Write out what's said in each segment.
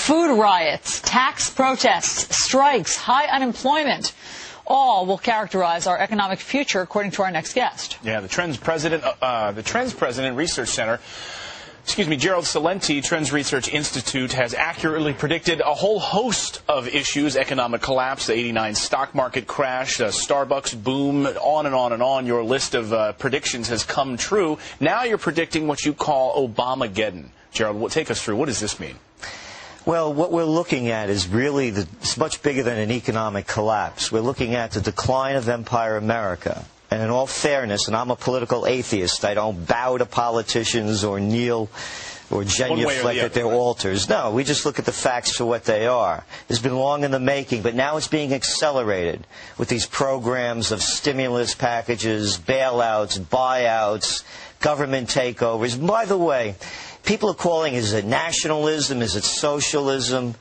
Food riots, tax protests, strikes, high unemployment. All will characterize our economic future, according to our next guest. Yeah, the Trends President Research Center, Gerald Celente, Trends Research Institute, has accurately predicted a whole host of issues: economic collapse, the '89 stock market crash, the Starbucks boom, on and on and on. Your list of predictions has come true. Now you're predicting what you call Obamageddon. Gerald, take us through. What does this mean? Well, what we're looking at is really it's much bigger than an economic collapse. We're looking at the decline of Empire America. And in all fairness, and I'm a political atheist, I don't bow to politicians or kneel or genuflect at their altars. No, we just look at the facts for what they are. It's been long in the making, but now it's being accelerated with these programs of stimulus packages, bailouts, buyouts, government takeovers. By the way, people are calling, is it nationalism? Is it socialism?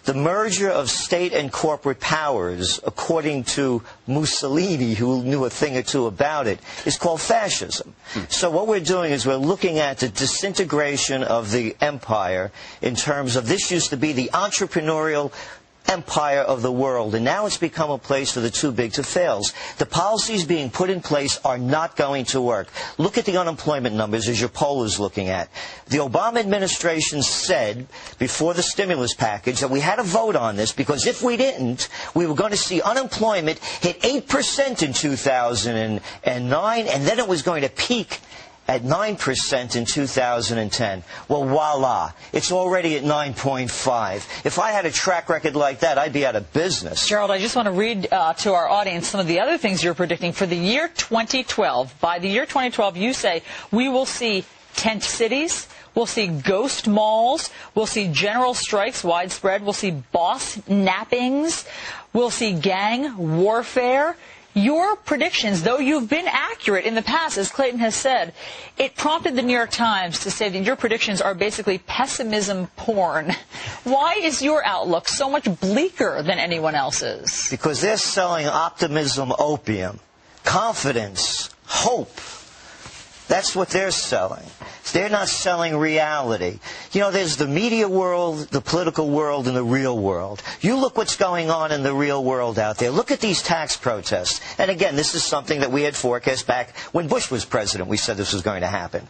The merger of state and corporate powers, according to Mussolini, who knew a thing or two about it, is called fascism. So what we're doing is we're looking at the disintegration of the empire in terms of this used to be the entrepreneurial empire of the world, and now it's become a place for the too big to fails. The policies being put in place are not going to work. Look at the unemployment numbers, as your poll is looking at. The Obama administration said before the stimulus package that we had to vote on this, because if we didn't, we were going to see unemployment hit 8% in 2009, and then it was going to peak at 9% in 2010. Well, voila. It's already at 9.5. If I had a track record like that, I'd be out of business. Gerald, I just want to read to our audience some of the other things you're predicting for the year 2012. By the year 2012, you say we will see tent cities, we'll see ghost malls, we'll see general strikes widespread, we'll see boss nappings, we'll see gang warfare. Your predictions, though you've been accurate in the past, as Clayton has said, it prompted the New York Times to say that your predictions are basically pessimism porn. Why is your outlook so much bleaker than anyone else's? Because they're selling optimism opium, confidence, hope. That's what they're selling. They're not selling reality. You know, there's the media world, the political world, and the real world. You look what's going on in the real world out there. Look at these tax protests. And again, this is something that we had forecast back when Bush was president. We said this was going to happen.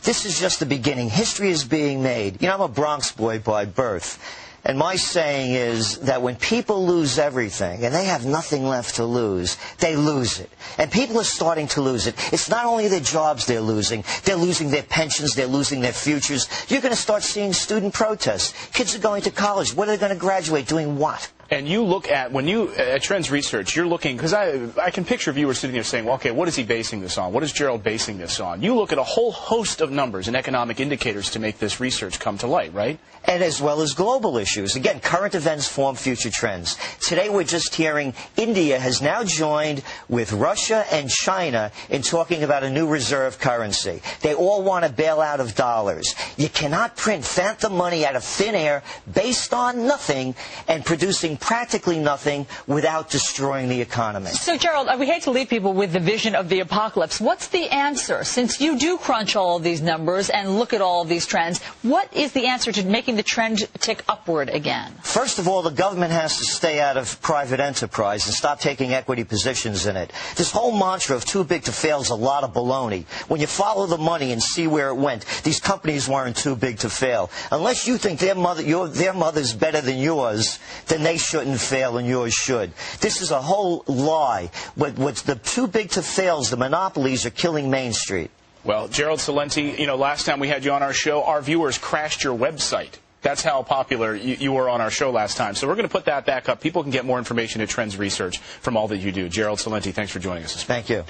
This is just the beginning. History is being made. You know, I'm a Bronx boy by birth. And my saying is that when people lose everything and they have nothing left to lose, they lose it. And people are starting to lose it. It's not only their jobs they're losing their pensions, they're losing their futures. You're going to start seeing student protests. Kids are going to college. When are they going to graduate? Doing what? And you look at, when you, at Trends Research, you're looking, because I can picture viewers sitting there saying, well, okay, what is he basing this on? What is Gerald basing this on? You look at a whole host of numbers and economic indicators to make this research come to light, right? And as well as global issues. Again, current events form future trends. Today we're just hearing India has now joined with Russia and China in talking about a new reserve currency. They all want a bailout of dollars. You cannot print phantom money out of thin air based on nothing and producing practically nothing without destroying the economy. So, Gerald, we hate to leave people with the vision of the apocalypse. What's the answer? Since you do crunch all of these numbers and look at all of these trends, what is the answer to making the trend tick upward again? First of all, the government has to stay out of private enterprise and stop taking equity positions in it. This whole mantra of too big to fail is a lot of baloney. When you follow the money and see where it went, these companies weren't too big to fail. Unless you think their mother's better than yours, then they shouldn't fail and yours should. This is a whole lie. What's the too big to fails, the monopolies are killing Main Street. Well, Gerald Celente, you know, last time we had you on our show, our viewers crashed your website. That's how popular you were on our show last time. So we're going to put that back up. People can get more information at Trends Research from all that you do. Gerald Celente, thanks for joining us. Thank you.